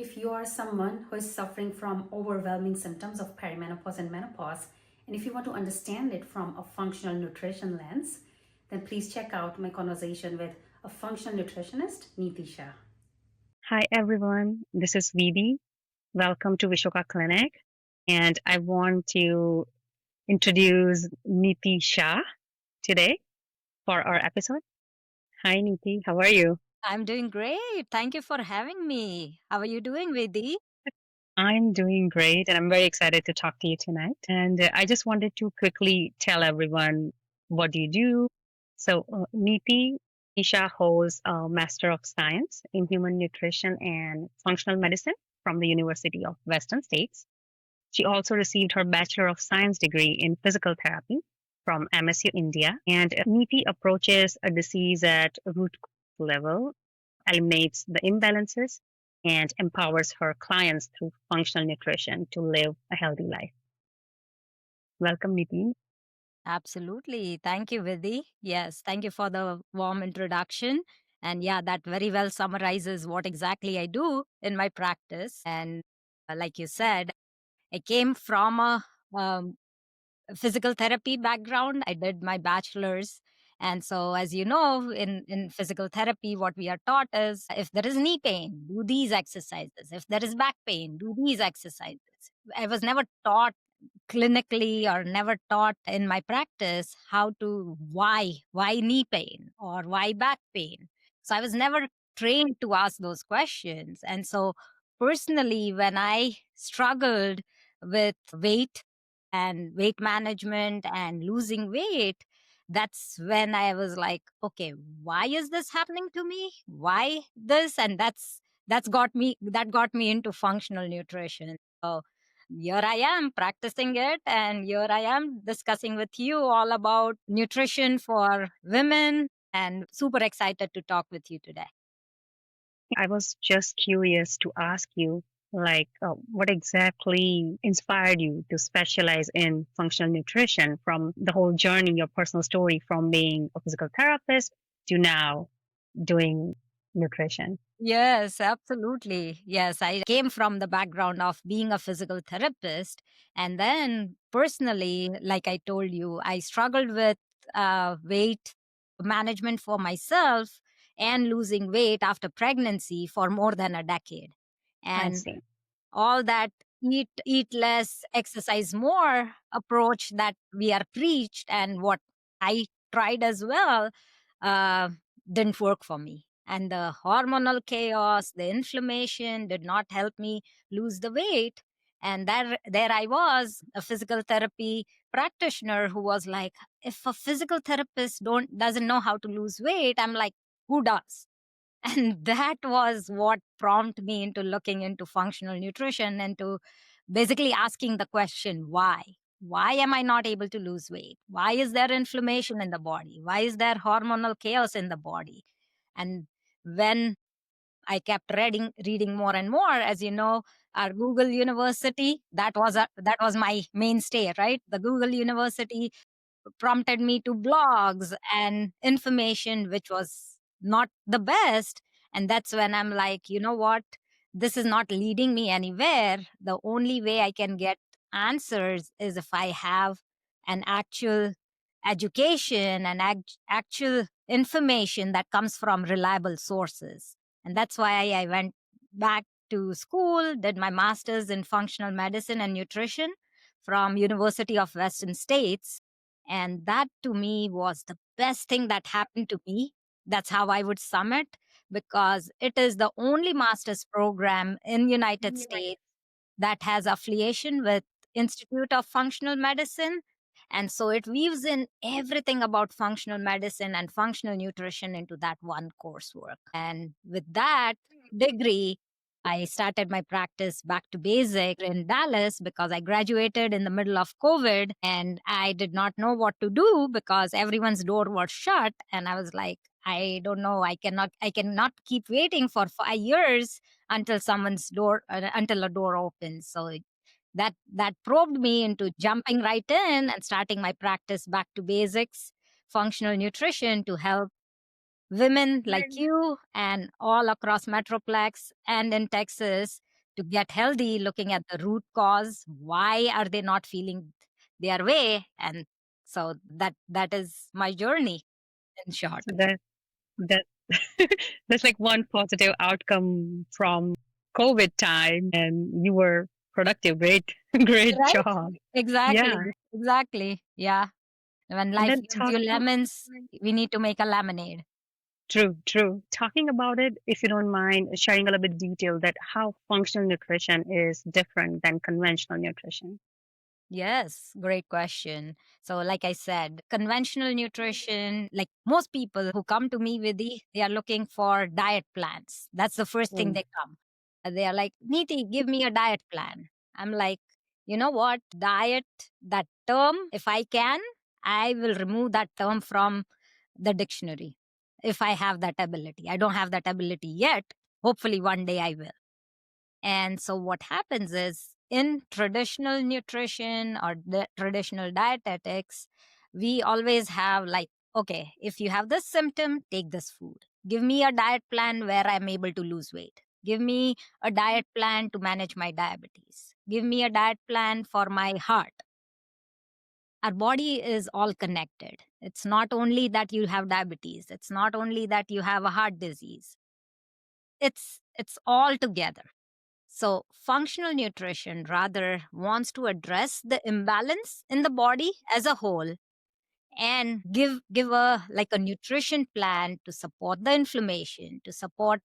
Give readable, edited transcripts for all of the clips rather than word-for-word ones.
If you are someone who is suffering from overwhelming symptoms of perimenopause and menopause, and if you want to understand it from a functional nutrition lens, then please check out my conversation with a functional nutritionist, Niti Shah. Hi everyone, this is Vidhi. Welcome to Vishoka Clinic. And I want to introduce Niti Shah today for our episode. Hi Niti, how are you? I'm doing great. Thank you for having me. How are you doing, Vidhi? I'm doing great and I'm very excited to talk to you tonight. And I just wanted to quickly tell everyone what do you do. Niti Shah holds a Master of Science in Human Nutrition and Functional Medicine from the University of Western States. She also received her Bachelor of Science degree in Physical Therapy from MSU India. And Niti approaches a disease at root level, eliminates the imbalances, and empowers her clients through functional nutrition to live a healthy life. Welcome, Niti. Absolutely. Thank you, Vidhi. Yes, thank you for the warm introduction. And yeah, that very well summarizes what exactly I do in my practice. And like you said, I came from a physical therapy background. I did my bachelor's. And so, as you know, in physical therapy, what we are taught is if there is knee pain, do these exercises. If there is back pain, do these exercises. I was never taught clinically or never taught in my practice how to why knee pain or why back pain. So I was never trained to ask those questions. And so personally, when I struggled with weight and weight management and losing weight, that's when I was like, okay, why is this happening to me? Why this? And that got me into functional nutrition. So here I am practicing it, and here I am discussing with you all about nutrition for women, and super excited to talk with you today. I was just curious to ask you, what exactly inspired you to specialize in functional nutrition from the whole journey, your personal story from being a physical therapist to now doing nutrition? Yes, absolutely. Yes, I came from the background of being a physical therapist. And then personally, like I told you, I struggled with weight management for myself and losing weight after pregnancy for more than a decade. I And see. all that eat less, exercise more approach that we are preached and what I tried as well uh, didn't work for me. And the hormonal chaos, the inflammation did not help me lose the weight. And there I was, a physical therapy practitioner who was like, if a physical therapist doesn't know how to lose weight, I'm like, who does? And that was what prompted me into looking into functional nutrition and to basically asking the question, why? Why am I not able to lose weight? Why is there inflammation in the body? Why is there hormonal chaos in the body? And when I kept reading more and more, as you know, our Google University, that was my mainstay, right? The Google University prompted me to blogs and information which was not the best. And that's when I'm like, you know what? This is not leading me anywhere. The only way I can get answers is if I have an actual education and actual information that comes from reliable sources. And that's why I went back to school, did my master's in functional medicine and nutrition from University of Western States. And that to me was the best thing that happened to me. That's how I would sum it, because it is the only master's program in United States that has affiliation with Institute of Functional Medicine. And so it weaves in everything about functional medicine and functional nutrition into that one coursework. And with that degree, I started my practice back to basic in Dallas because I graduated in the middle of COVID and I did not know what to do because everyone's door was shut. And I was like, I don't know. I cannot keep waiting for 5 years until until a door opens. So that probed me into jumping right in and starting my practice back to basics, functional nutrition to help women like you and all across Metroplex and in Texas to get healthy, looking at the root cause. Why are they not feeling their way? And so that is my journey in short. So that that's like one positive outcome from COVID time, and you were productive. Great, great Right? job. Exactly. Yeah. Exactly. Yeah. When And life then gives you lemons, we need to make a lemonade. true, true. Talking about it, if you don't mind sharing a little bit detail that how functional nutrition is different than conventional nutrition. Yes, great question. So, like I said, conventional nutrition, like most people who come to me with they are looking for diet plans. That's the first thing Mm. they come. They are like, Niti, give me a diet plan. I'm like, you know what? Diet, that term, if I can, I will remove that term from the dictionary if I have that ability. I don't have that ability yet. Hopefully, one day I will. And so what happens is in traditional nutrition or the traditional dietetics, we always have like, okay, if you have this symptom, take this food. Give me a diet plan where I'm able to lose weight. Give me a diet plan to manage my diabetes. Give me a diet plan for my heart. Our body is all connected. It's not only that you have diabetes, it's not only that you have a heart disease. It's all together. So, functional nutrition rather wants to address the imbalance in the body as a whole and give a like a nutrition plan to support the inflammation, to support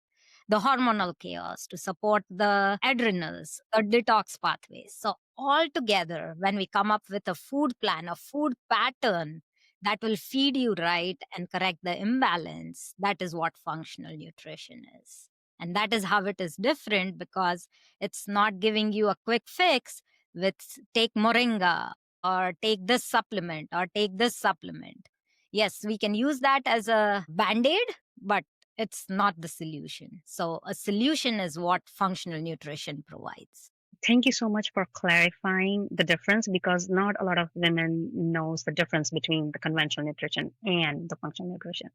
the hormonal chaos, to support the adrenals, the detox pathways. So all together, when we come up with a food plan, a food pattern that will feed you right and correct the imbalance, that is what functional nutrition is. And that is how it is different, because it's not giving you a quick fix with take moringa or take this supplement or take this supplement. Yes, we can use that as a band aid, but it's not the solution. So, a solution is what functional nutrition provides. Thank you so much for clarifying the difference because not a lot of women knows the difference between the conventional nutrition and the functional nutrition.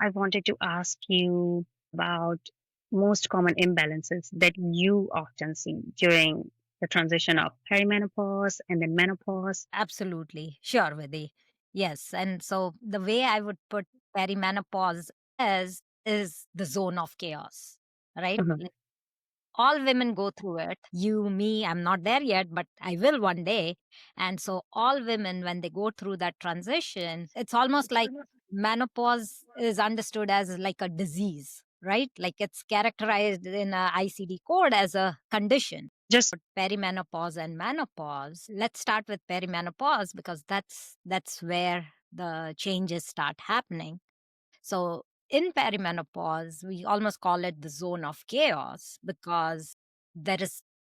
I wanted to ask you about most common imbalances that you often see during the transition of perimenopause and then menopause. Absolutely. Sure, Vidhi. Yes. And so, the way I would put perimenopause is the zone of chaos, right? Mhm. Like, all women go through it. You, me, I'm not there yet, but I will one day. And so, all women, when they go through that transition, it's almost like menopause is understood as like a disease, right? Like it's characterized in a ICD code as a condition. Just Perimenopause and menopause. Let's start with perimenopause because that's where the changes start happening. So in perimenopause, we almost call it the zone of chaos because there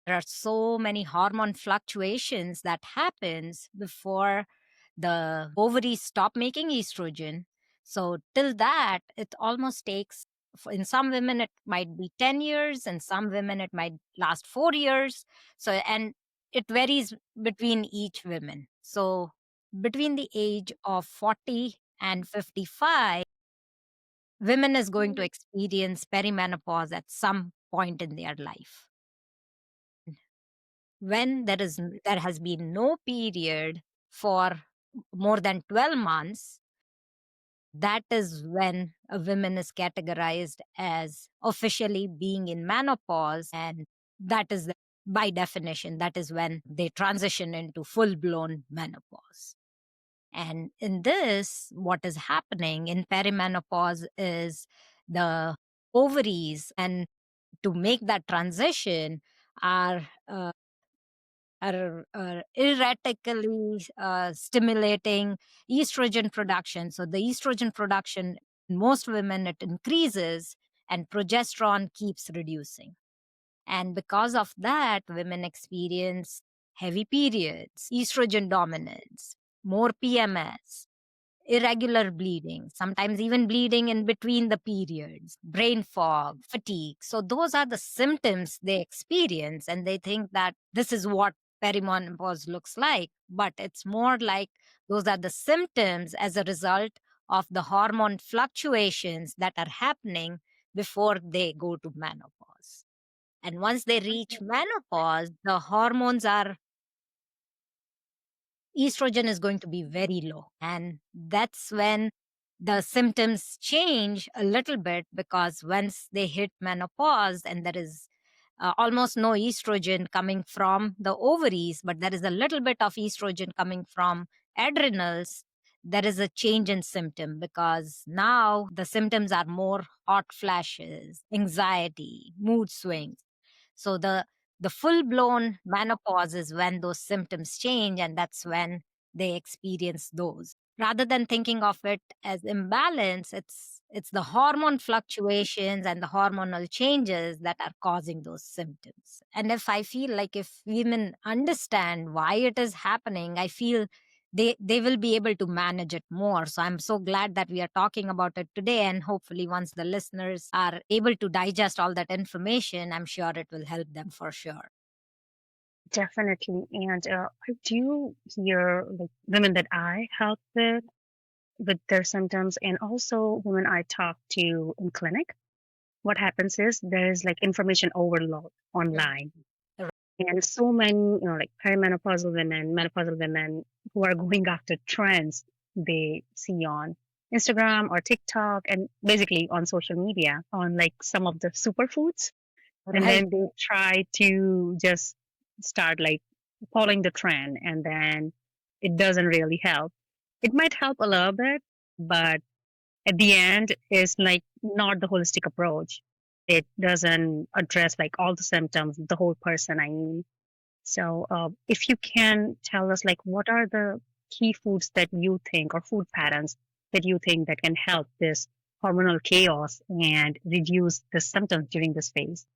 are so many hormone fluctuations that happens before the ovaries stop making estrogen. So till that, it almost takes in some women it might be 10 years, in some women it might last 4 years. So and it varies between each women. So between the age of 40 and 55, women is going to experience perimenopause at some point in their life. When there has been no period for more than 12 months, that is when a woman is categorized as officially being in menopause, and that is by definition that is when they transition into full blown menopause. And in this, what is happening in perimenopause is the ovaries, and to make that transition, are erratically stimulating estrogen production. So the estrogen production in most women it increases, and progesterone keeps reducing. And because of that, women experience heavy periods, estrogen dominance, more PMS, irregular bleeding, sometimes even bleeding in between the periods, brain fog, fatigue. So, those are the symptoms they experience, and they think that this is what perimenopause looks like. But it's more like those are the symptoms as a result of the hormone fluctuations that are happening before they go to menopause. And once they reach menopause, the hormones are estrogen is going to be very low. And that's when the symptoms change a little bit, because once they hit menopause and there is almost no estrogen coming from the ovaries, but there is a little bit of estrogen coming from adrenals, there is a change in symptom, because now the symptoms are more hot flashes, anxiety, mood swings. So the full blown menopause is when those symptoms change, and that's when they experience those. Rather than thinking of it as imbalance, it's the hormone fluctuations and the hormonal changes that are causing those symptoms. And if I feel like if women understand why it is happening, I feel they will be able to manage it more. So I'm so glad that we are talking about it today, and hopefully once the listeners are able to digest all that information, I'm sure it will help them for sure. Definitely. And I do hear like women that I help with their symptoms, and also women I talk to in clinic. What happens is there's like information overload online, Right. and so many, like perimenopausal women, menopausal women who are going after trends they see on Instagram or TikTok, and basically on social media on like some of the superfoods, and Right. then they try to just start like following the trend, and then it doesn't really help. It might help a little bit, but at the end is like not the holistic approach. It doesn't address like all the symptoms, the whole person, I mean. So if you can tell us like what are the key foods that you think, or food patterns that you think that can help this hormonal chaos and reduce the symptoms during this phase.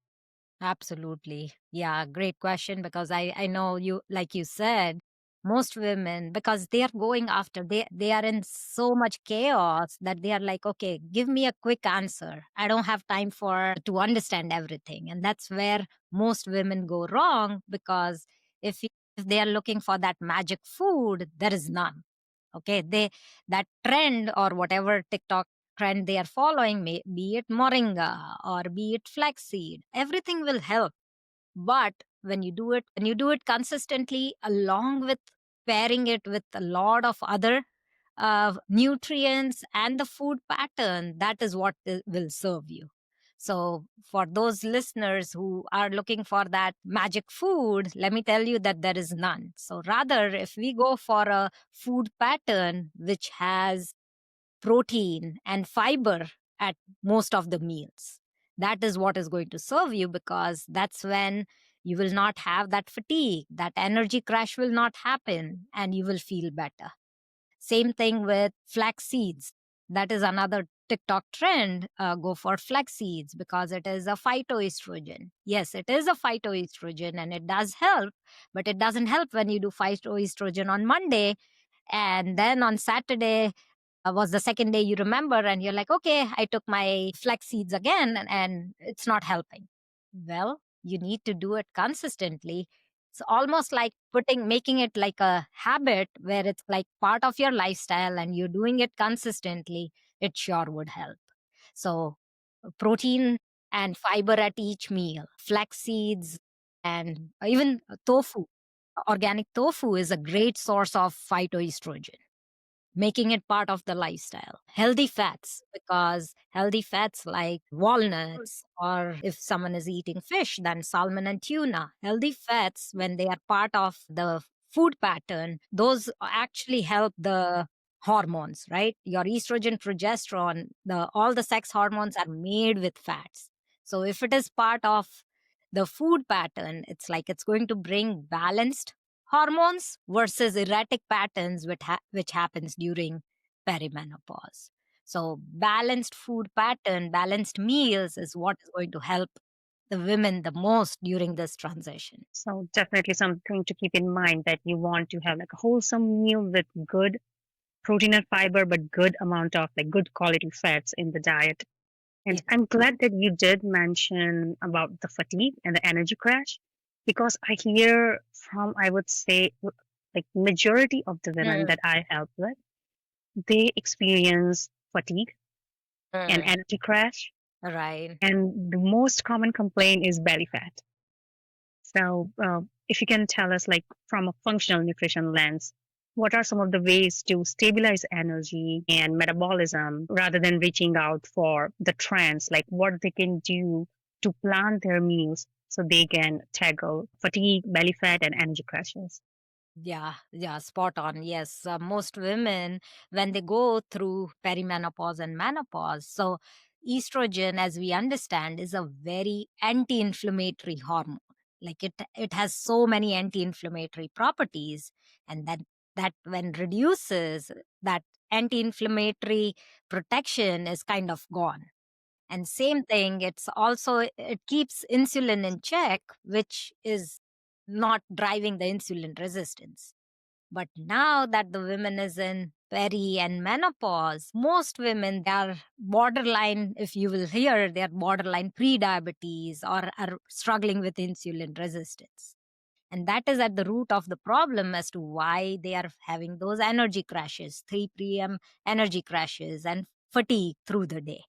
Absolutely. Yeah, great question, because I know you, like you said, most women, because they are going after, they are in so much chaos that they are like, okay, give me a quick answer. I don't have time for to understand everything. And that's where most women go wrong, because if they are looking for that magic food, there is none. Okay, they that trend or whatever TikTok trend they are following, may be it moringa or be it flaxseed, everything will help. But when you do it consistently, along with pairing it with a lot of other nutrients and the food pattern, that is what will serve you. So for those listeners who are looking for that magic food, let me tell you that there is none. So rather, if we go for a food pattern which has protein and fiber at most of the meals, that is what is going to serve you, because that's when you will not have that fatigue, that energy crash will not happen, and you will feel better. Same thing with flax seeds. That is another TikTok trend. Go for flax seeds because it is a phytoestrogen. Yes, it is a phytoestrogen and it does help, but it doesn't help when you do phytoestrogen on Monday, and then on Saturday was the second day you remember, and you're like, okay, I took my flax seeds again, and it's not helping. Well, you need to do it consistently. It's almost like making it like a habit where it's like part of your lifestyle and you're doing it consistently. It sure would help. So, protein and fiber at each meal, flax seeds, and even tofu. Organic tofu is a great source of phytoestrogen, making it part of the lifestyle. Healthy fats, because healthy fats like walnuts, or if someone is eating fish, then salmon and tuna. Healthy fats, when they are part of the food pattern, those actually help the hormones, right? Your estrogen, progesterone, all the sex hormones are made with fats. So if it is part of the food pattern, it's like it's going to bring balanced hormones versus erratic patterns which happens during perimenopause. So balanced food pattern, balanced meals is what is going to help the women the most during this transition. So definitely something to keep in mind, that you want to have like a wholesome meal with good protein and fiber, but good amount of like good quality fats in the diet. And Yeah. I'm glad that you did mention about the fatigue and the energy crash, because I hear from, I would say, like majority of the women Mm, that I help with, they experience fatigue and mm. energy crash. Right. And the most common complaint is belly fat. So, if you can tell us, like, from a functional nutrition lens, what are some of the ways to stabilize energy and metabolism rather than reaching out for the trends, like what they can do to plan their meals so they can tackle fatigue, belly fat, and energy crashes? Yeah, yeah, spot on. Yes, most women, when they go through perimenopause and menopause, so estrogen, as we understand, is a very anti-inflammatory hormone. Like it has so many anti-inflammatory properties, and that when reduces, that anti-inflammatory protection is kind of gone. And same thing, it keeps insulin in check, which is not driving the insulin resistance. But now that the women is in peri and menopause, most women, they are borderline, if you will hear, they are borderline pre-diabetes or are struggling with insulin resistance. And that is at the root of the problem as to why they are having those energy crashes, 3 p.m. energy crashes and fatigue through the day.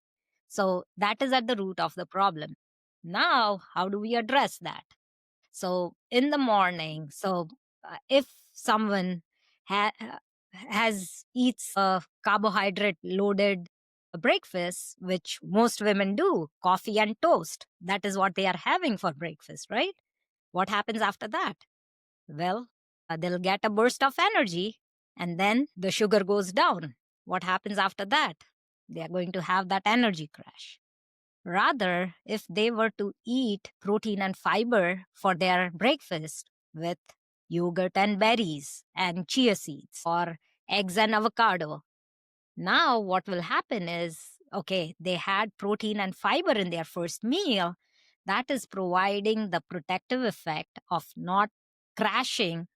So that is at the root of the problem. Now, how do we address that? So in the morning, if someone has eats a carbohydrate loaded breakfast, which most women do, coffee and toast, that is what they are having for breakfast, right? What happens after that? Well, they'll get a burst of energy and then the sugar goes down. What happens after that? They are going to have that energy crash. Rather, if they were to eat protein and fiber for their breakfast with yogurt and berries and chia seeds or eggs and avocado, now what will happen is, okay, they had protein and fiber in their first meal. That is providing the protective effect of not crashing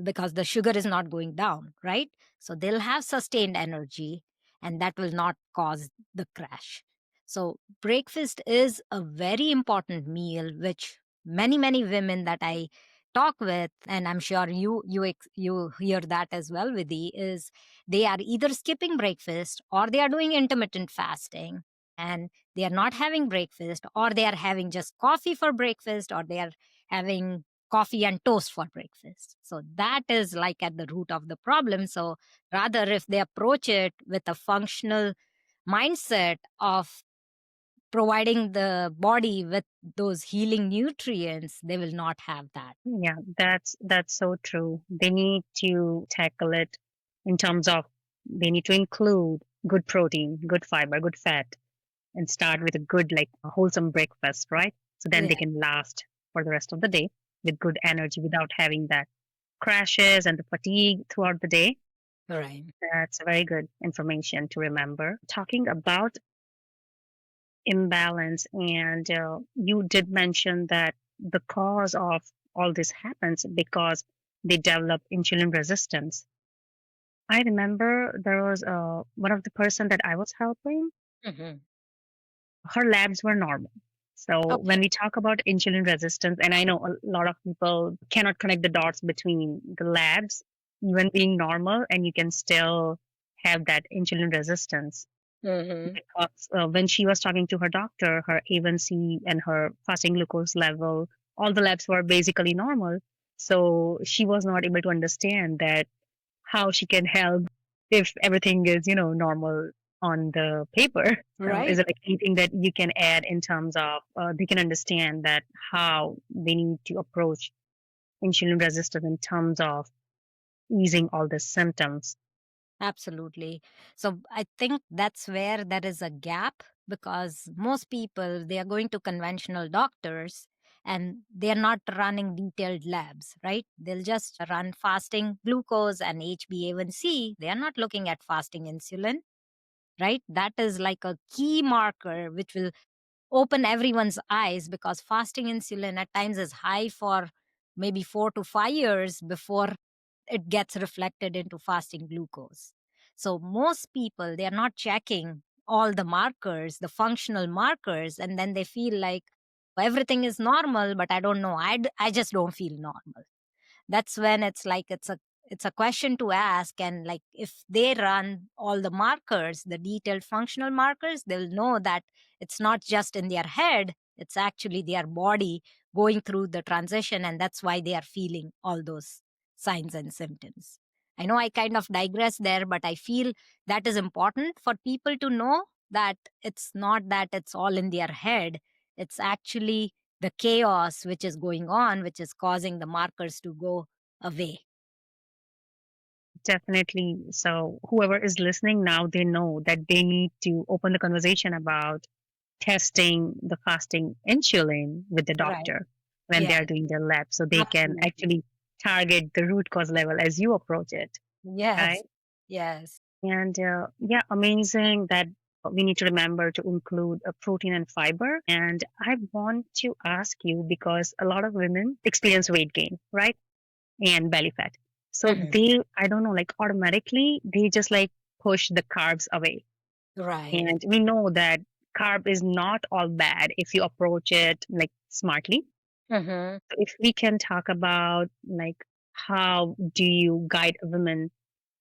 because the sugar is not going down, right? So they'll have sustained energy and that will not cause the crash. So breakfast is a very important meal, which many women that I talk with, and I'm sure you hear that as well, Vidhi, is they are either skipping breakfast or they are doing intermittent fasting, and they are not having breakfast, or they are having just coffee for breakfast, or they are having coffee and toast for breakfast. So that is like at the root of the problem. So rather, if they approach it with a functional mindset of providing the body with those healing nutrients, they will not have that. Yeah, that's so true. They need to tackle it in terms of they need to include good protein, good fiber, good fat, and start with a good, like, wholesome breakfast, right? So then Yeah, they can last for the rest of the day with good energy without having that crashes and the fatigue throughout the day. right. That's very good information to remember. Talking about imbalance, and you did mention that the cause of all this happens because they develop insulin resistance. I remember there was one of the person that I was helping, Hmm. her labs were normal. So Okay. when we talk about insulin resistance, and I know a lot of people cannot connect the dots between the labs even being normal and you can still have that insulin resistance. Hmm. Because when she was talking to her doctor, her A1C and her fasting glucose level, all the labs were basically normal. So she was not able to understand that how she can help if everything is, normal on the paper. So is Right. it like anything that you can add in terms of they can understand that how they need to approach insulin resistance in terms of easing all the symptoms? Absolutely. So I think that's where there is a gap, because most people, they are going to conventional doctors and they are not running detailed labs, right? They'll just run fasting glucose and HbA1c. They are not looking at fasting insulin, right? That is like a key marker which will open everyone's eyes, because fasting insulin at times is high for maybe 4 to 5 years before it gets reflected into fasting glucose. So most people, they are not checking all the markers, the functional markers, and then they feel like everything is normal, but I don't know, I just don't feel normal. That's when it's like it's a question to ask, and like if they run all the markers, the detailed functional markers, they'll know that It's not just in their head, it's actually their body going through the transition, and that's why they are feeling all those signs and symptoms. I know I kind of digress there, but I feel that is important for people to know that it's not that it's all in their head. It's actually the chaos which is going on, which is causing the markers to go away. Definitely. So whoever is listening now, they know that they need to open the conversation about testing the fasting insulin with the Right. doctor when they Yeah, are doing their lab, so they can absolutely. actually target the root cause level as you approach it, right? Yes. Yes. And yeah, amazing that we need to remember to include a protein and fiber. And I want to ask you, because a lot of women experience weight gain, right? And belly fat. So Mhm. they, I don't know, like automatically, they just like push the carbs away. Right. And we know that carb is not all bad if you approach it like smartly. Mhm. So if we can talk about like how do you guide women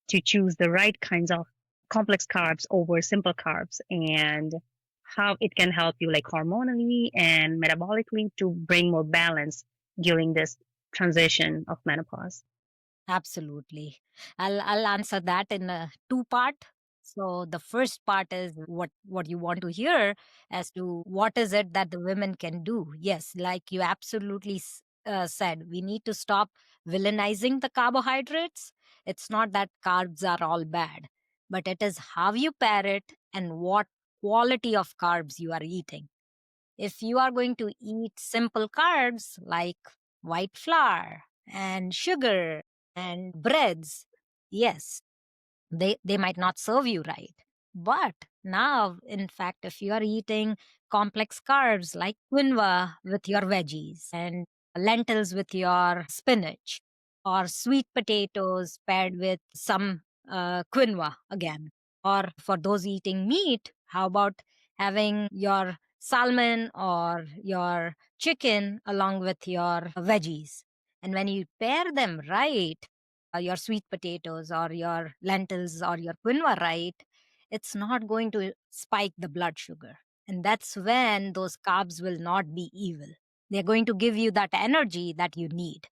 to choose the right kinds of complex carbs over simple carbs, and how it can help you like hormonally and metabolically to bring more balance during this transition of menopause. Absolutely. I'll answer that in a two part. So the first part is what you want to hear as to what is it that the women can do. Yes, like you absolutely said, we need to stop villainizing the carbohydrates. It's not that carbs are all bad, but it is how you pair it and what quality of carbs you are eating. If you are going to eat simple carbs like white flour and sugar and breads, yes, they might not serve you right. But now, in fact, if you are eating complex carbs like quinoa with your veggies and lentils with your spinach, or sweet potatoes paired with some quinoa again, or for those eating meat, how about having your salmon or your chicken along with your veggies? And when you pair them right, your sweet potatoes or your lentils or your quinoa right, it's not going to spike the blood sugar. And that's when those carbs will not be evil. They're going to give you that energy that you need.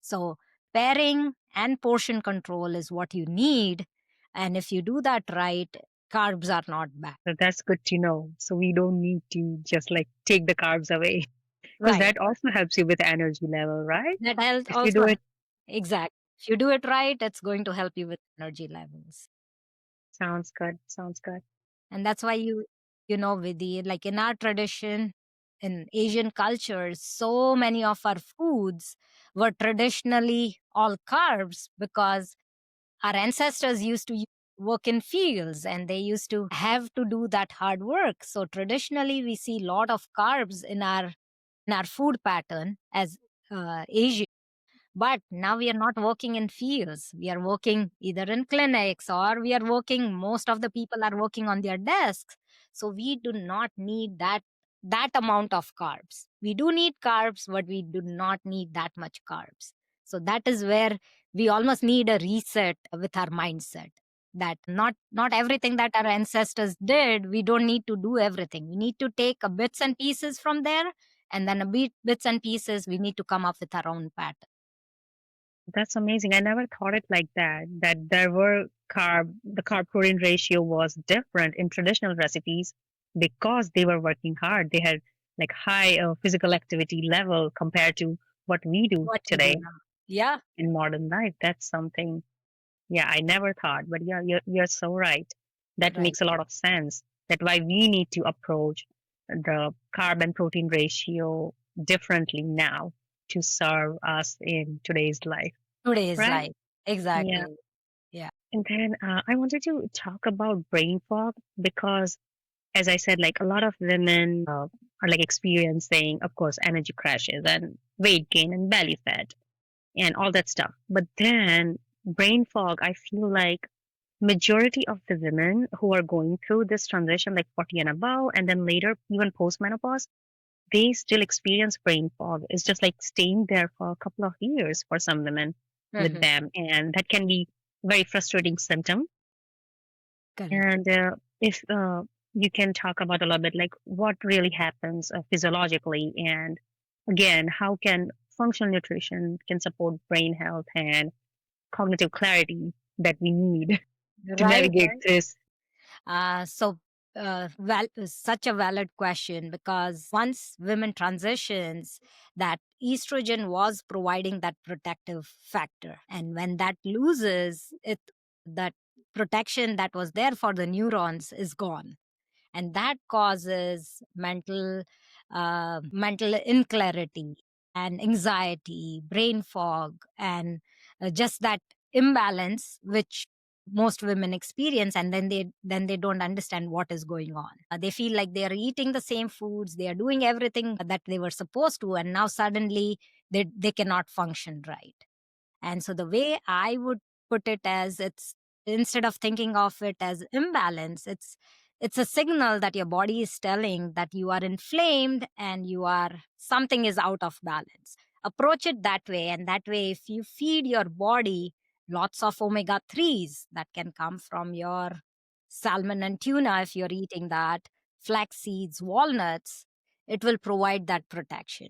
So, pairing and portion control is what you need. And if you do that right, carbs are not bad. So that's good to know. So we don't need to just like take the carbs away, because Right. that also helps you with energy level, right? That helps If you also. do it, Exactly. If you do it right, it's going to help you with energy levels. sounds good. Sounds good. And that's why you know, Vidhi, like in our tradition, in Asian cultures, so many of our foods were traditionally all carbs because our ancestors used to work in fields and they used to have to do that hard work. So traditionally, we see a lot of carbs in our food pattern as Asian. But now we are not working in fields. We are working either in clinics or we are working, most of the people are working on their desks. So we do not need that amount of carbs. We do need carbs, but we do not need that much carbs. So that is where we almost need a reset with our mindset. That not everything that our ancestors did, we don't need to do everything. We need to take a bits and pieces from there, and then bits and pieces we need to come up with our own pattern. That's amazing. I never thought it like that, that there were the carb protein ratio was different in traditional recipes because they were working hard. They had like high physical activity level compared to what we do What we do today now. Yeah, in modern life. That's something, yeah, I never thought, but yeah, you're so right. That right. makes a lot of sense. That why we need to approach the carb and protein ratio differently now to serve us in today's life, Today's right? life. Yeah. Exactly. Yeah. And then I wanted to talk about brain fog because, as I said, like a lot of women are like experiencing, of course, energy crashes and weight gain and belly fat and all that stuff. But then brain fog, I feel like majority of the women who are going through this transition, like 40 and above, and then later even post menopause, they still experience brain fog. It's just like staying there for a couple of years for some women with Mhm. them, and that can be very frustrating symptom. Correct. And if you can talk about a little bit like what really happens physiologically, and again, how can functional nutrition can support brain health and cognitive clarity that we need to Right. navigate this. Such a valid question, because once women transitions, that estrogen was providing that protective factor, and when that loses it, that protection that was there for the neurons is gone, and that causes mental inclarity and anxiety, brain fog, and just that imbalance which most women experience. And then they don't understand what is going on. They feel like they are eating the same foods, they are doing everything that they were supposed to, and now suddenly they cannot function right. And so the way I would put it, as it's, instead of thinking of it as imbalance, it's a signal that your body is telling that you are inflamed and you are, something is out of balance. Approach it that way, and that way, if you feed your body lots of omega 3s that can come from your salmon and tuna, if you're eating that, flax seeds, walnuts, it will provide that protection.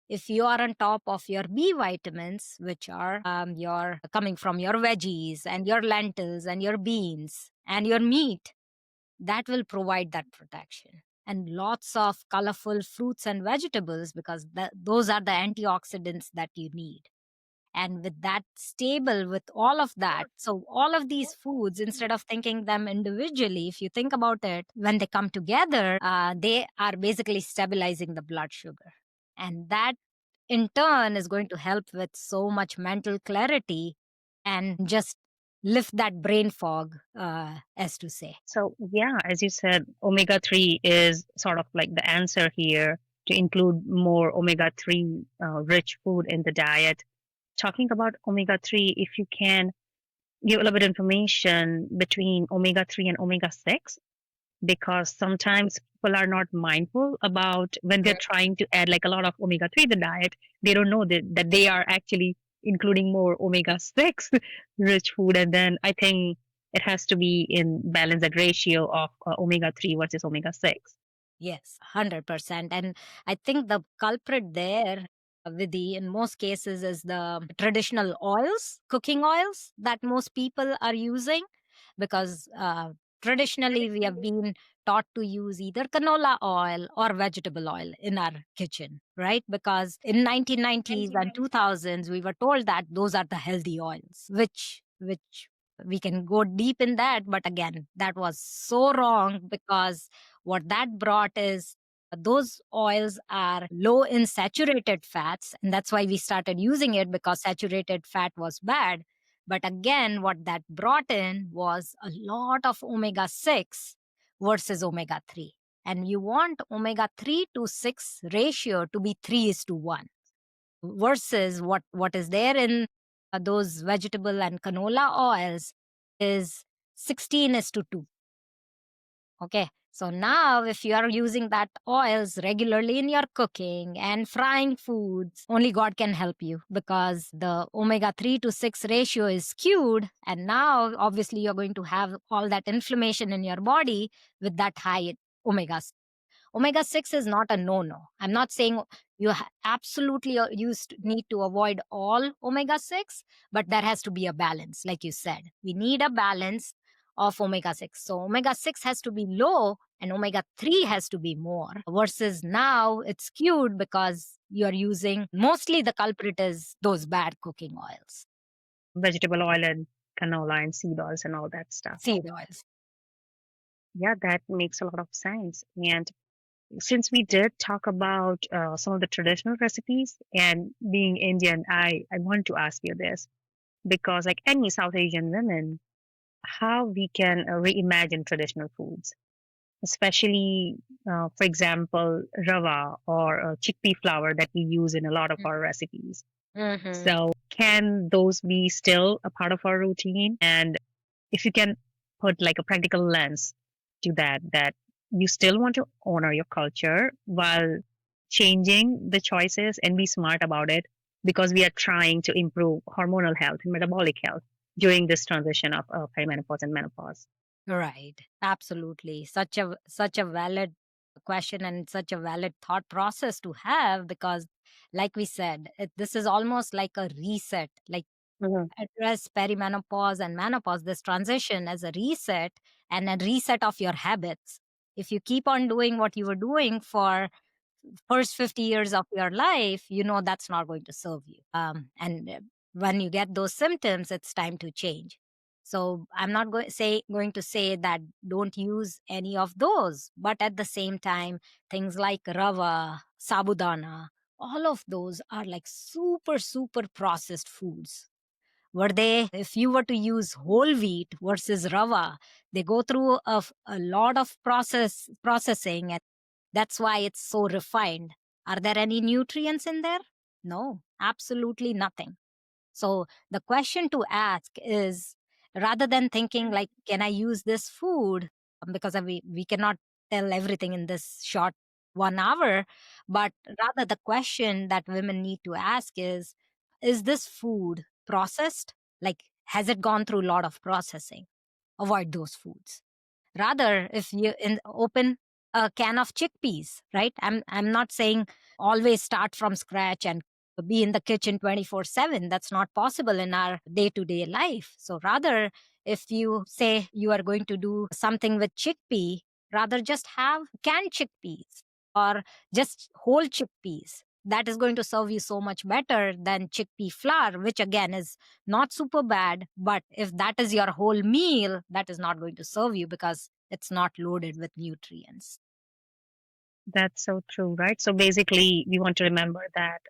If you are on top of your B vitamins, which are your coming from your veggies and your lentils and your beans and your meat, that will provide that protection. And lots of colorful fruits and vegetables, because those are the antioxidants that you need. And with that stable, with all of that, so all of these foods, instead of thinking them individually, if you think about it, when they come together, they are basically stabilizing the blood sugar. And that in turn is going to help with so much mental clarity and just lift that brain fog, as to say. So, yeah, as you said, omega 3 is sort of like the answer here to include more omega 3 rich food in the diet. Talking about omega 3, if you can give a little bit information between omega 3 and omega 6, because sometimes people are not mindful about when they're trying to add like a lot of omega 3 to the diet, they don't know that they are actually including more omega 6 rich food. And then I think it has to be in balance, that ratio of omega 3 versus omega 6. Yes, 100%. And I think the culprit there, Vidhi, in most cases is the traditional oils, cooking oils that most people are using, because traditionally we have been taught to use either canola oil or vegetable oil in our kitchen, right? Because in 1990s and 2000s, we were told that those are the healthy oils, which we can go deep in that. But again, that was so wrong, because what that brought is those oils are low in saturated fats, and that's why we started using it, because saturated fat was bad. But again, what that brought in was a lot of omega 6 versus omega 3. And you want omega 3 to 6 ratio to be 3 is to 1, versus what is there in those vegetable and canola oils is 16 is to 2. Okay. So now, if you are using that oils regularly in your cooking and frying foods, only God can help you, because the omega 3 to 6 ratio is skewed. And now, obviously, you're going to have all that inflammation in your body with that high omega. Omega 6 is not a no. I'm not saying you absolutely need to avoid all omega 6, but there has to be a balance. Like you said, we need a balance of omega 6. So omega 6 has to be low and omega 3 has to be more, versus now it's skewed because you're using, mostly the culprit is those bad cooking oils, Vegetable oil and canola and seed oils and all that stuff. seed oils. Yeah, that makes a lot of sense. And since we did talk about some of the traditional recipes, and being Indian, I want to ask you this, because like any South Asian women, how we can reimagine traditional foods, especially, for example, rava or chickpea flour that we use in a lot of our recipes. Mm-hmm. So can those be still a part of our routine? And if you can put like a practical lens to that you still want to honor your culture while changing the choices and be smart about it, because we are trying to improve hormonal health and metabolic health during this transition of perimenopause and menopause. Right. Absolutely. Such a valid question and such a valid thought process to have, because like we said, this is almost like a reset. Like, Mhm. address perimenopause and menopause, this transition, as a reset, and a reset of your habits. If you keep on doing what you were doing for first 50 years of your life, that's not going to serve you. And when you get those symptoms, it's time to change. So I'm not going to say that don't use any of those, but at the same time, things like rava, sabudana, all of those are like super, super processed foods. If you were to use whole wheat versus rava, they go through a lot of processing, and that's why it's so refined. Are there any nutrients in there? No, absolutely nothing. So the question to ask is, rather than thinking like, can I use this food? Because we cannot tell everything in this short 1 hour, but rather the question that women need to ask is this food processed? Like, has it gone through a lot of processing? Avoid those foods. Rather, if you open a can of chickpeas, right? I'm not saying always start from scratch and be in the kitchen 24/7. That's not possible in our day-to-day life. So rather, if you say you are going to do something with chickpea, rather just have canned chickpeas or just whole chickpeas. That is going to serve you so much better than chickpea flour, which again is not super bad, but if that is your whole meal, that is not going to serve you because it's not loaded with nutrients. That's so true, right? So basically, we want to remember that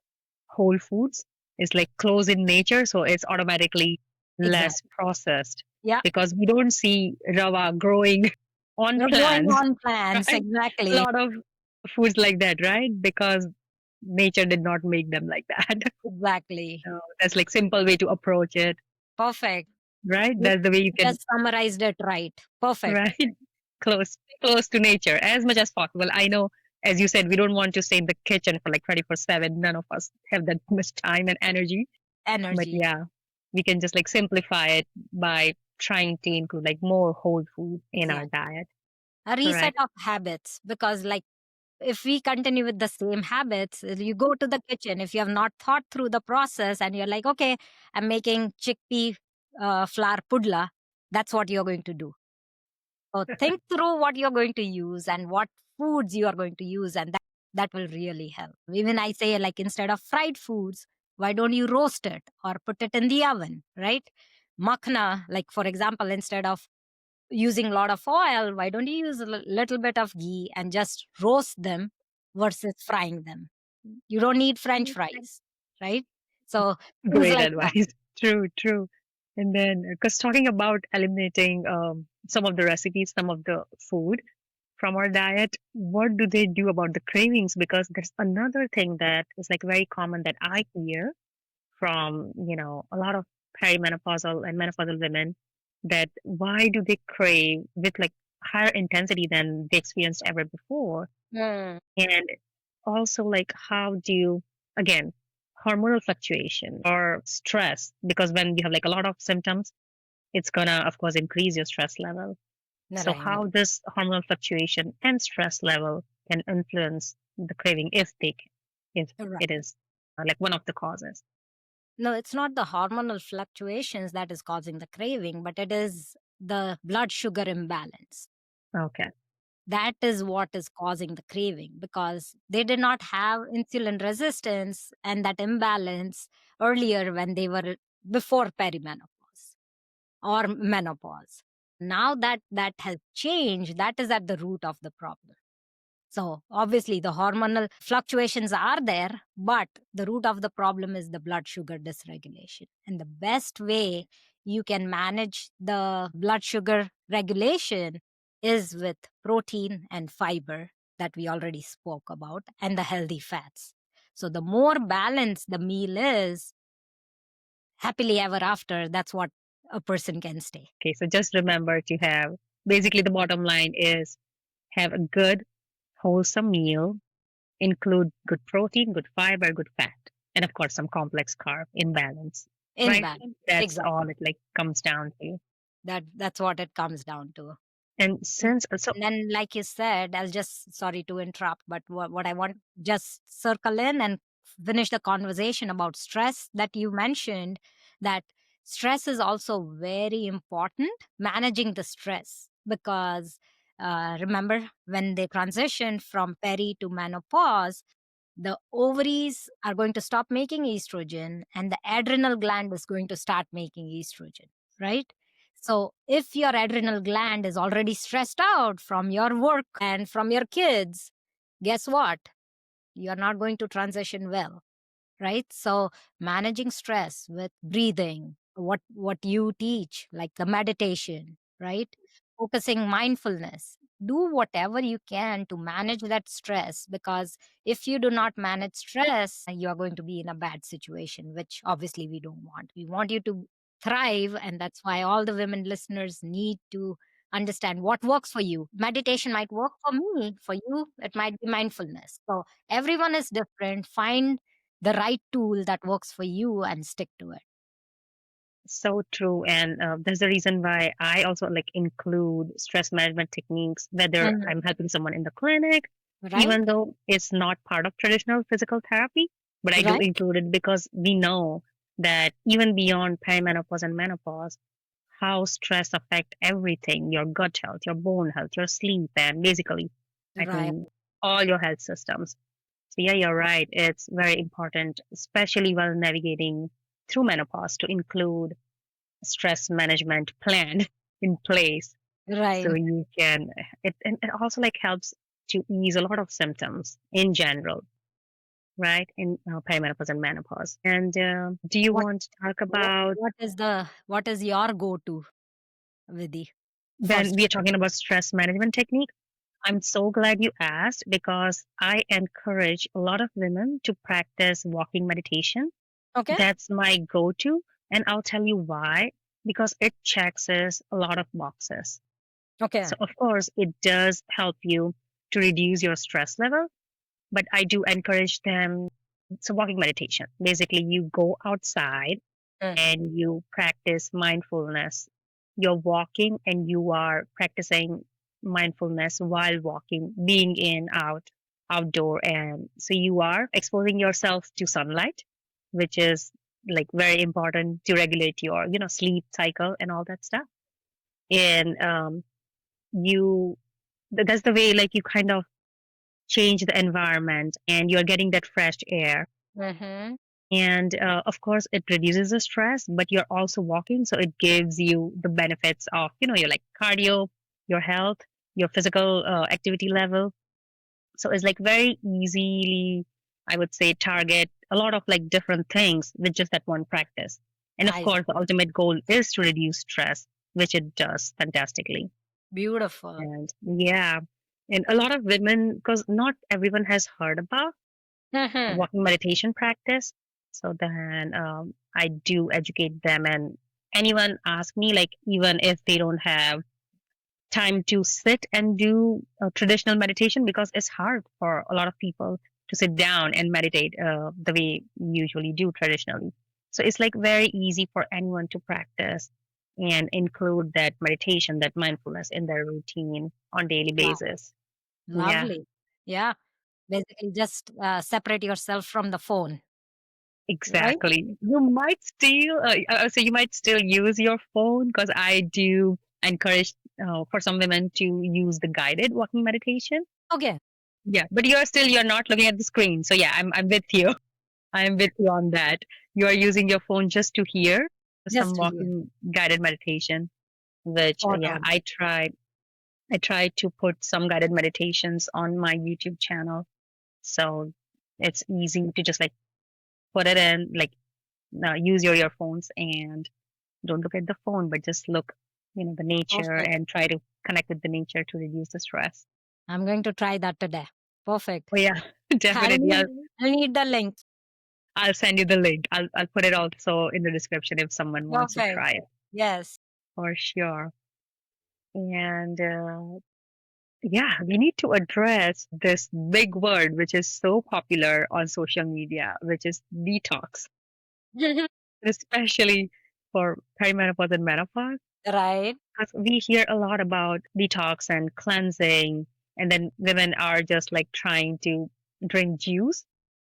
whole foods is like close in nature, so it's automatically less Exactly. processed Yeah. because we don't see rava growing on You're growing plants, on plants. right? A Exactly. lot of foods like that, right? Because nature did not make them like that. Exactly. So that's like simple way to approach it, Perfect. right? You That's the way you can, just summarized it right. Perfect. right? Close to nature as much as possible. I know, as you said, we don't want to stay in the kitchen for like 24/7. None of us have that much time and energy. But Energy. yeah, we can just like simplify it by trying to include like more whole food in our Exactly. diet. A reset Correct. of habits, because like, if we continue with the same habits, you go to the kitchen, if you have not thought through the process and you're like, okay, I'm making chickpea flour pudla, that's what you're going to do. So think through what you're going to use and what foods you are going to use, and that will really help. Even I say, like, instead of fried foods, why don't you roast it or put it in the oven, right? Makhna, like for example, instead of using a lot of oil, why don't you use a little bit of ghee and just roast them versus frying them? You don't need French fries, right? So things Great like that. advice. True, true. And then, because talking about eliminating some of the recipes, some of the food from our diet, what do they do about the cravings? Because there's another thing that is like very common that I hear from, a lot of perimenopausal and menopausal women that why do they crave with like higher intensity than they experienced ever before? Mm, And also like how do you, again, hormonal fluctuation or stress, because when you have like a lot of symptoms, it's gonna of course increase your stress level. So right. how this hormonal fluctuation and stress level can influence the craving if Right. it is like one of the causes. No, it's not the hormonal fluctuations that is causing the craving, but it is the blood sugar imbalance. Okay. That is what is causing the craving, because they did not have insulin resistance and that imbalance earlier when they were before perimenopause or menopause. Now that that has changed, that is at the root of the problem. So obviously the hormonal fluctuations are there, but the root of the problem is the blood sugar dysregulation. And the best way you can manage the blood sugar regulation is with protein and fiber that we already spoke about, and the healthy fats. So the more balanced the meal is, happily ever after, that's what a person can stay. Okay, so just remember to have, basically the bottom line is have a good wholesome meal, include good protein, good fiber, good fat, and of course some complex carb in balance. In Right? balance. That's Exactly. all it like comes down to. That's what it comes down to. And since so And then, like you said, I'll just, sorry to interrupt, but what I want just circle in and finish the conversation about stress that you mentioned, that stress is also very important, managing the stress, because remember when they transition from peri to menopause, the ovaries are going to stop making estrogen and the adrenal gland is going to start making estrogen, right? So, if your adrenal gland is already stressed out from your work and from your kids, guess what? You're not going to transition well, right? So managing stress with breathing, what you teach, like the meditation, right? Focusing mindfulness. Do whatever you can to manage that stress, because if you do not manage stress, you are going to be in a bad situation, which obviously we don't want. We want you to thrive, and that's why all the women listeners need to understand what works for you. Meditation might work for me, for you it might be mindfulness. So everyone is different. Find the right tool that works for you and stick to it. so true, and that's the reason why I also like include stress management techniques, whether Mhm. I'm helping someone in the clinic, Right? even though it's not part of traditional physical therapy, but I do Right? include it because we know that even beyond perimenopause and menopause, how stress affect everything, your gut health, your bone health, your sleep, and basically, I Right. think all your health systems. So yeah, you're right. It's very important, especially while navigating through menopause, to include stress management plan in place so Right. you can and it also like helps to ease a lot of symptoms in general, right, in perimenopause and menopause. And do you What want to talk about, what is your go-to, Vidhi, for when we are talking about stress management technique? I'm so glad you asked because I encourage a lot of women to practice walking meditation. okay? That's my go-to, and I'll tell you why. Because it checks a lot of boxes. Okay. So of course, it does help you to reduce your stress level, but I do encourage them. So walking meditation, basically you go outside Mm. and you practice mindfulness. You're walking and you are practicing mindfulness while walking, being in, out, outdoor. And so you are exposing yourself to sunlight, which is like very important to regulate your, sleep cycle and all that stuff. And you, that's the way like you kind of change the environment and you're getting that fresh air. Mm-hmm. And of course it reduces the stress, but you're also walking, so it gives you the benefits of your like cardio, your health, your physical activity level. So it's like very easily, I would say, target a lot of like different things with just that one practice. And of I course the ultimate goal is to reduce stress, which it does fantastically. Beautiful. And yeah, and a lot of women, because not everyone has heard about Mm-hmm. walking meditation practice. So then I do educate them, and anyone ask me, like, even if they don't have time to sit and do traditional meditation, because it's hard for a lot of people to sit down and meditate the way we usually do traditionally. So it's like very easy for anyone to practice and include that meditation, that mindfulness in their routine on daily Wow. basis. Yeah. Lovely. Yeah. Basically, just separate yourself from the phone, right? Exactly. You might still, I would say you might still use your phone, because I do encourage for some women to use the guided walking meditation. Okay. Yeah, but you're not looking at the screen. So yeah, I'm with you. I'm with you on that. You are using your phone just to hear some Just to hear. walking guided meditation, which Spot yeah, on. I tried to put some guided meditations on my YouTube channel. So it's easy to just like put it in, like use your earphones and don't look at the phone, but just look, the nature, Perfect. and try to connect with the nature to reduce the stress. I'm going to try that today. Perfect. Oh yeah, I'll definitely. need, I'll need the link. I'll send you the link. I'll put it also in the description if someone wants to Perfect. try it Yes. for sure. And yeah, we need to address this big word which is so popular on social media, which is detox, especially for perimenopause and menopause. Right. Because we hear a lot about detox and cleansing, and then women are just like trying to drink juice,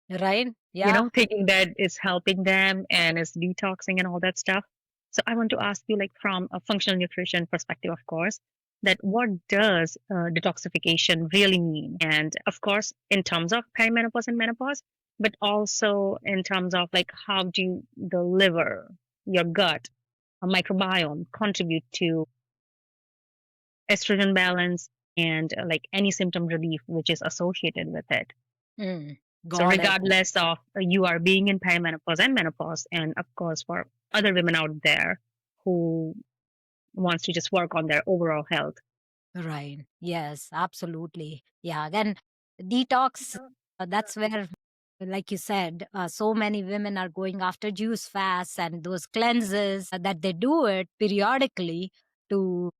Right. Yeah. thinking that it's helping them and it's detoxing and all that stuff. So I want to ask you, like, from a functional nutrition perspective, of course, that what does detoxification really mean? And of course, in terms of perimenopause and menopause, but also in terms of like how do the liver, your gut, a microbiome contribute to estrogen balance and like any symptom relief which is associated with it. Mm, So got it. regardless of you are being in perimenopause and menopause, and of course for other women out there who wants to just work on their overall health. Right. Yes, absolutely. Yeah. Again, detox, that's where, like you said, so many women are going after juice fasts and those cleanses that they do it periodically to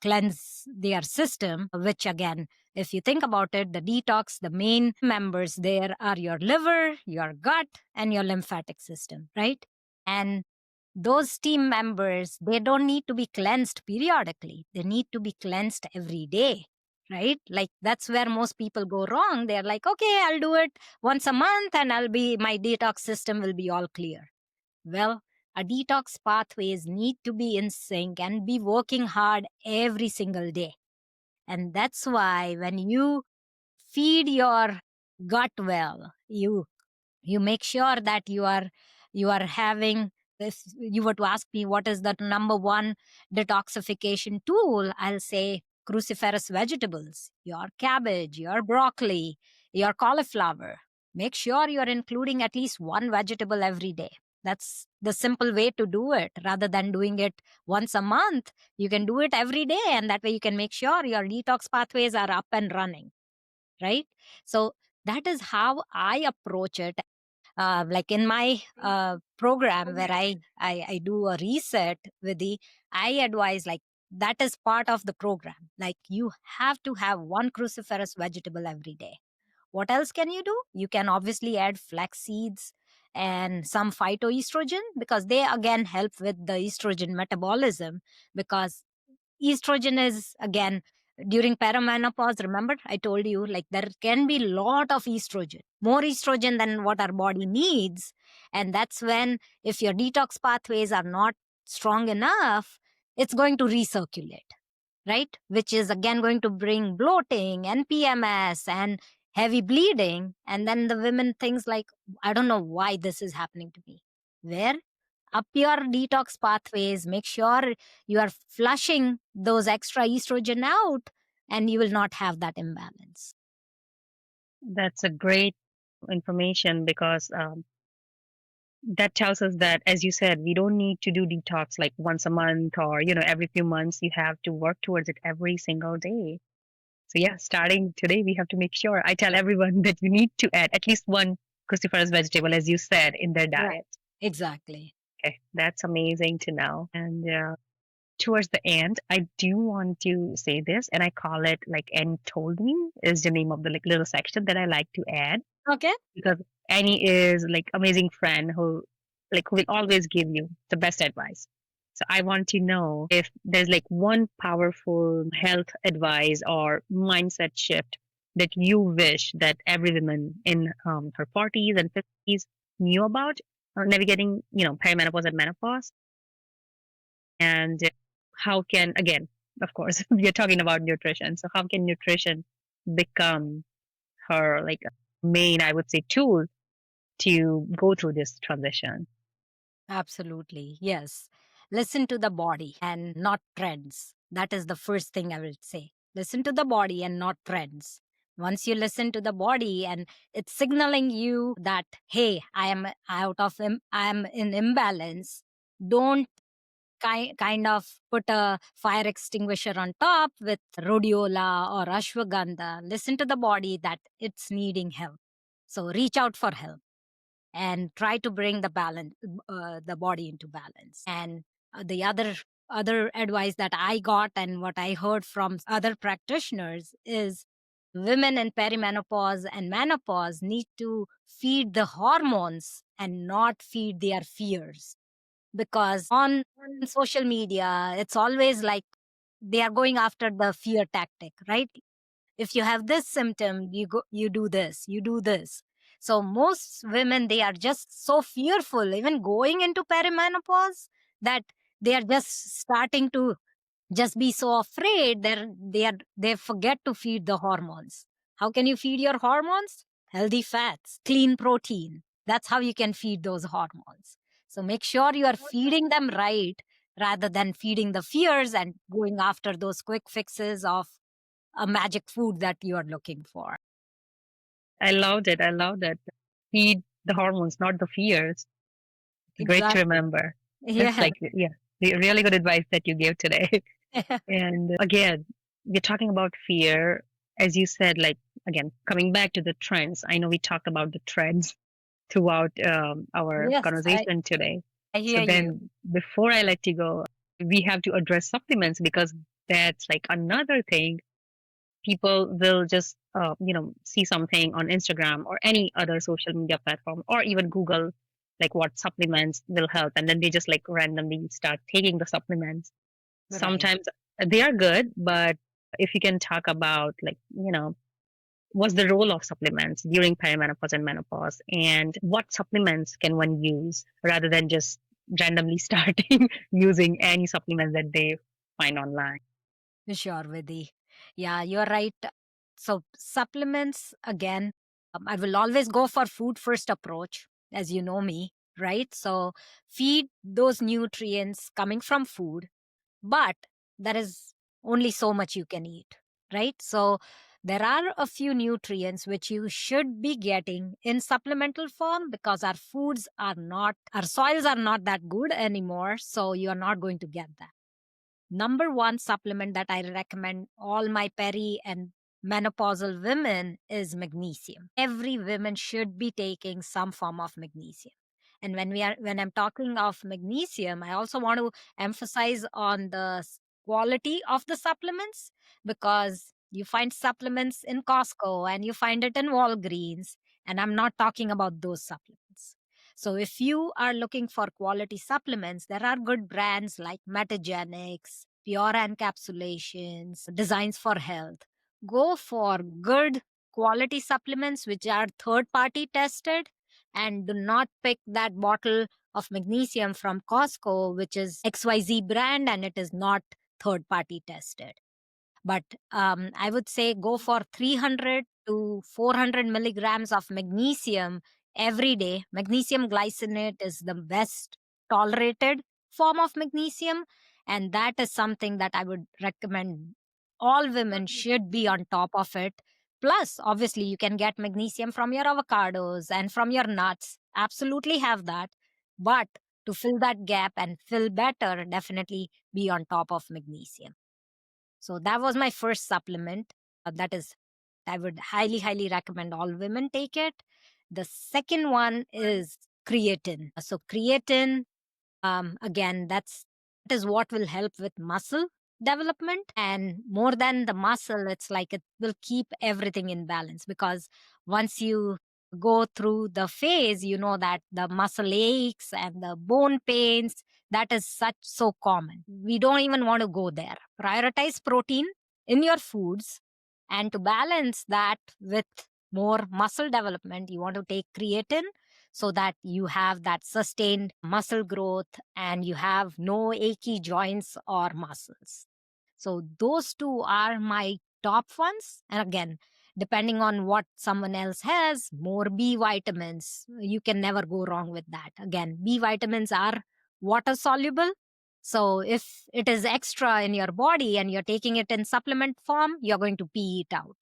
cleanse their system, which again, if you think about it, the detox, the main members there are your liver, your gut, and your lymphatic system, right? And those team members, they don't need to be cleansed periodically. They need to be cleansed every day, right? Like that's where most people go wrong. They're like, okay, I'll do it once a month and my detox system will be all clear. Well, a detox pathways need to be in sync and be working hard every single day. And that's why when you feed your gut well, you make sure that you are having, if you were to ask me what is the number one detoxification tool, I'll say cruciferous vegetables, your cabbage, your broccoli, your cauliflower. Make sure you're including at least one vegetable every day. That's the simple way to do it. Rather than doing it once a month, you can do it every day, and that way you can make sure your detox pathways are up and running, right? So that is how I approach it. Like in my program where I do a reset with the, I advise like that is part of the program. Like you have to have one cruciferous vegetable every day. What else can you do? You can obviously add flax seeds and some phytoestrogen, because they again help with the estrogen metabolism. Because estrogen is again during perimenopause, remember I told you like there can be lot of estrogen, more estrogen than what our body needs. And that's when, if your detox pathways are not strong enough, it's going to recirculate, right? Which is again going to bring bloating and PMS and heavy bleeding. And then the women thinks like, I don't know why this is happening to me. Where up your detox pathways, make sure you are flushing those extra estrogen out, and you will not have that imbalance. That's a great information because that tells us that, as you said, we don't need to do detox like once a month or every few months. You have to work towards it every single day. So yeah, starting today, we have to make sure. I tell everyone that you need to add at least one cruciferous vegetable, as you said, in their Right. diet. Exactly. Okay, that's amazing to know. And towards the end, I do want to say this, and I call it like Annie told me is the name of the like little section that I like to add, Okay. because Annie is like amazing friend who will always give you the best advice. So I want to know if there's like one powerful health advice or mindset shift that you wish that every woman in her 40s and 50s knew about navigating, perimenopause and menopause, and how can, again, of course, we are talking about nutrition. So how can nutrition become her like main, I would say, tool to go through this transition? Absolutely. Yes. Listen to the body and not trends. That is the first thing I will say. Listen to the body and not trends. Once you listen to the body and it's signaling you that, hey, I am I am in imbalance, don't kind of put a fire extinguisher on top with rhodiola or ashwagandha. Listen to the body that it's needing help. So reach out for help and try to bring the body into balance. And the other advice that I got and what I heard from other practitioners is women in perimenopause and menopause need to feed the hormones and not feed their fears. because on social media, it's always like they are going after the fear tactic, right? If you have this symptom, you do this, you do this. So most women, they are just so fearful, even going into perimenopause, that they are just starting to just be so afraid that they forget to feed the hormones. How can you feed your hormones? Healthy fats, clean protein. That's how you can feed those hormones. So make sure you are feeding them right, rather than feeding the fears and going after those quick fixes of a magic food that you are looking for. I loved it. I loved it. Feed the hormones, not the fears. Great to Exactly. remember. It's Yeah. like, yeah, really good advice that you gave today. And again, we're talking about fear. As you said, like, again, coming back to the trends, I know we talked about the trends throughout our Yes, conversation today. I So hear you. then, before I let you go, we have to address supplements because that's like another thing. People will just, see something on Instagram or any other social media platform or even Google, like what supplements will help. And then they just like randomly start taking the supplements. Right. Sometimes they are good, but if you can talk about, like, what's the role of supplements during perimenopause and menopause, and what supplements can one use rather than just randomly starting using any supplements that they find online. Sure, Vidhi. Yeah, you're right. So supplements, again, I will always go for food first approach, as you know me, right? So feed those nutrients coming from food, but there is only so much you can eat, right? So there are a few nutrients which you should be getting in supplemental form, because our soils are not that good anymore, so you are not going to get that. Number one supplement that I recommend all my peri and menopausal women is magnesium. Every woman should be taking some form of magnesium. And when I'm talking of magnesium, I also want to emphasize on the quality of the supplements, because you find supplements in Costco and you find it in Walgreens, and I'm not talking about those supplements. So if you are looking for quality supplements, there are good brands like Metagenics, Pure Encapsulations, Designs for Health. Go for good quality supplements which are third party tested, and do not pick that bottle of magnesium from Costco, which is XYZ brand and it is not third party tested. But I would say go for 300 to 400 milligrams of magnesium every day. Magnesium glycinate is the best tolerated form of magnesium. And that is something that I would recommend all women should be on top of it. Plus, obviously, you can get magnesium from your avocados and from your nuts. Absolutely have that. But to fill that gap and feel better, definitely be on top of magnesium. So that was my first supplement. That is, I would highly, highly recommend all women take it. The second one is creatine. So creatine, again, that is what will help with muscle development. And more than the muscle, it's like it will keep everything in balance, because once you go through the phase, you know that the muscle aches and the bone pains, that is such so common. We don't even want to go there. Prioritize protein in your foods, and to balance that with more muscle development, you want to take creatine, so that you have that sustained muscle growth and you have no achy joints or muscles. So those two are my top ones. And again, depending on what someone else has, more B vitamins. You can never go wrong with that. Again, B vitamins are water soluble. So if it is extra in your body and you're taking it in supplement form, you're going to pee it out.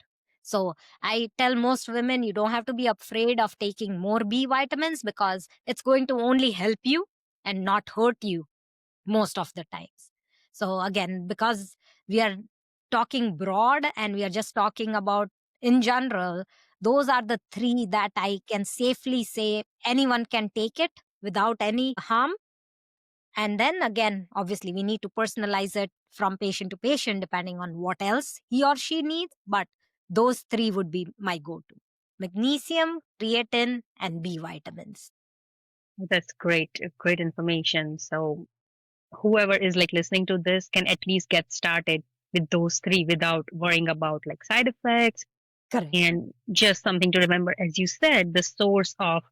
So I tell most women you don't have to be afraid of taking more B vitamins, because it's going to only help you and not hurt you most of the times. So again, because we are talking broad and we are just talking about in general, those are the three that I can safely say anyone can take it without any harm. And then again, obviously, we need to personalize it from patient to patient depending on what else he or she needs. But those three would be my go to: magnesium, creatine, and B vitamins. That's great, great information. So whoever is like listening to this can at least get started with those three without worrying about like side effects. Correct. And just something to remember, as you said, the source of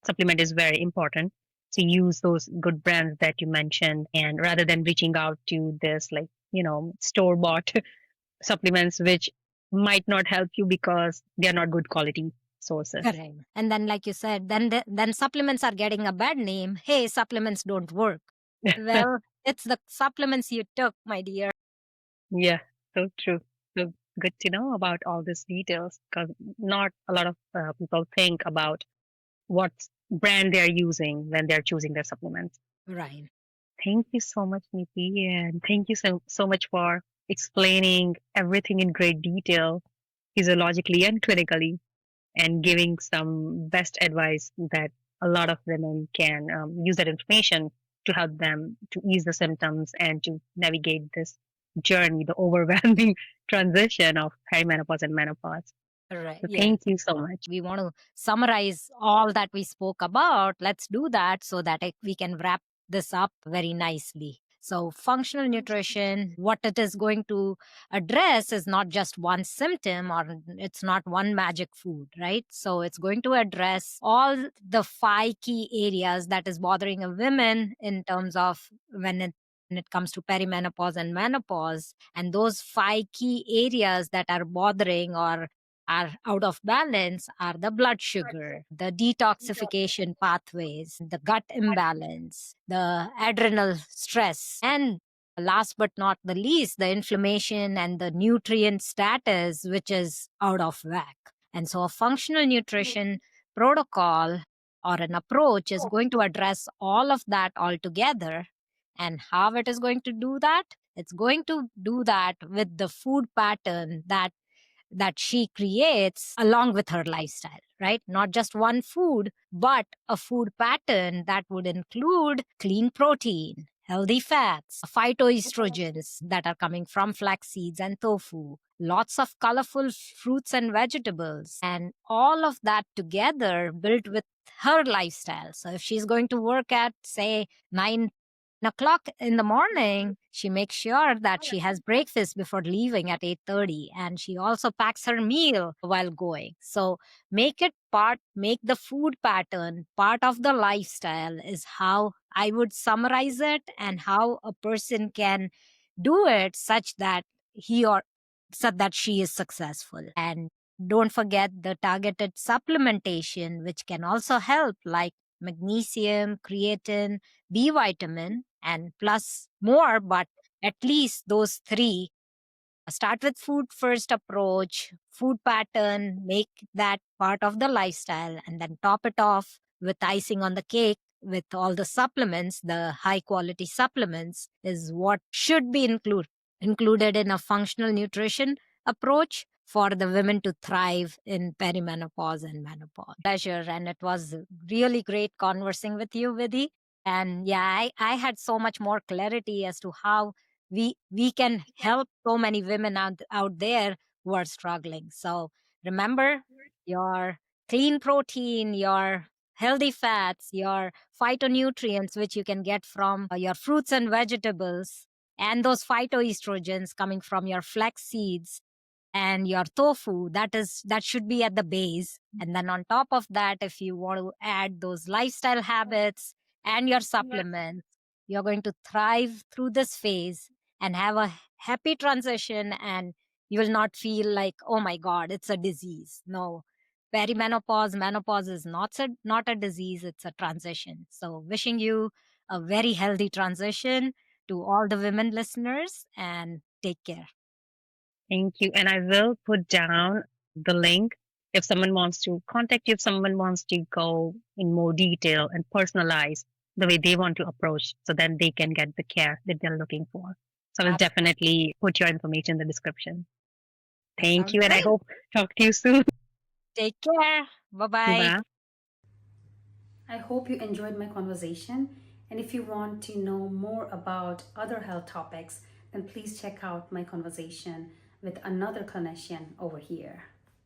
supplement is very important. So use those good brands that you mentioned, and rather than reaching out to this like, store bought supplements, which might not help you because they are not good quality sources. Correct. And then, like you said, then supplements are getting a bad name. Hey, supplements don't work. Well, it's the supplements you took, my dear. Yeah, so true. So good to know about all these details because not a lot of people think about what brand they're using when they're choosing their supplements. Right. Thank you so much, Niti, and thank you so much for explaining everything in great detail, physiologically and clinically, and giving some best advice that a lot of women can use that information to help them to ease the symptoms and to navigate this journey, the overwhelming transition of perimenopause and menopause. Right. So Yes. thank you so much. We want to summarize all that we spoke about. Let's do that so that we can wrap this up very nicely. So, functional nutrition, what it is going to address is not just one symptom or it's not one magic food, right? So, it's going to address all the five key areas that is bothering a woman in terms of when it comes to perimenopause and menopause. And those five key areas that are bothering or are out of balance are the blood sugar, the detoxification pathways, the gut imbalance, the adrenal stress, and last but not the least, the inflammation and the nutrient status, which is out of whack. And so, a functional nutrition protocol or an approach is going to address all of that altogether. And how it is going to do that? It's going to do that with the food pattern that she creates along with her lifestyle, right? Not just one food, but a food pattern that would include clean protein, healthy fats, phytoestrogens that are coming from flax seeds and tofu, lots of colorful fruits and vegetables, and all of that together built with her lifestyle. So if she's going to work at, say, 9 o'clock in the morning, she makes sure that she has breakfast before leaving at 8:30, and she also packs her meal while going. So make the food pattern part of the lifestyle is how I would summarize it, and how a person can do it such that he or so that she is successful. And don't forget the targeted supplementation, which can also help, like magnesium, creatine, B vitamin, and plus more, but at least those three. Start with food first approach, food pattern, make that part of the lifestyle, and then top it off with icing on the cake with all the supplements. The high quality supplements is what should be included in a functional nutrition approach for the women to thrive in perimenopause and menopause. Pleasure. And it was really great conversing with you, Vidhi. And yeah, I had so much more clarity as to how we can help so many women out there who are struggling. So remember your clean protein, your healthy fats, your phytonutrients, which you can get from your fruits and vegetables, and those phytoestrogens coming from your flax seeds and your tofu. That should be at the base. And then on top of that, if you want to add those lifestyle habits and your supplements, you're going to thrive through this phase and have a happy transition, and you will not feel like, oh my god, it's a disease. No, perimenopause, menopause is not a disease, it's a transition. So wishing you a very healthy transition to all the women listeners, and take care. Thank you. And I will put down the link if someone wants to contact you, if someone wants to go in more detail and personalize the way they want to approach so then they can get the care that they're looking for. So I will Absolutely. definitely put your information in the description. That Thank sounds you. And I great. hope talk to you soon. Take care. Bye bye. Bye. I hope you enjoyed my conversation. And if you want to know more about other health topics, then please check out my conversation with another clinician over here.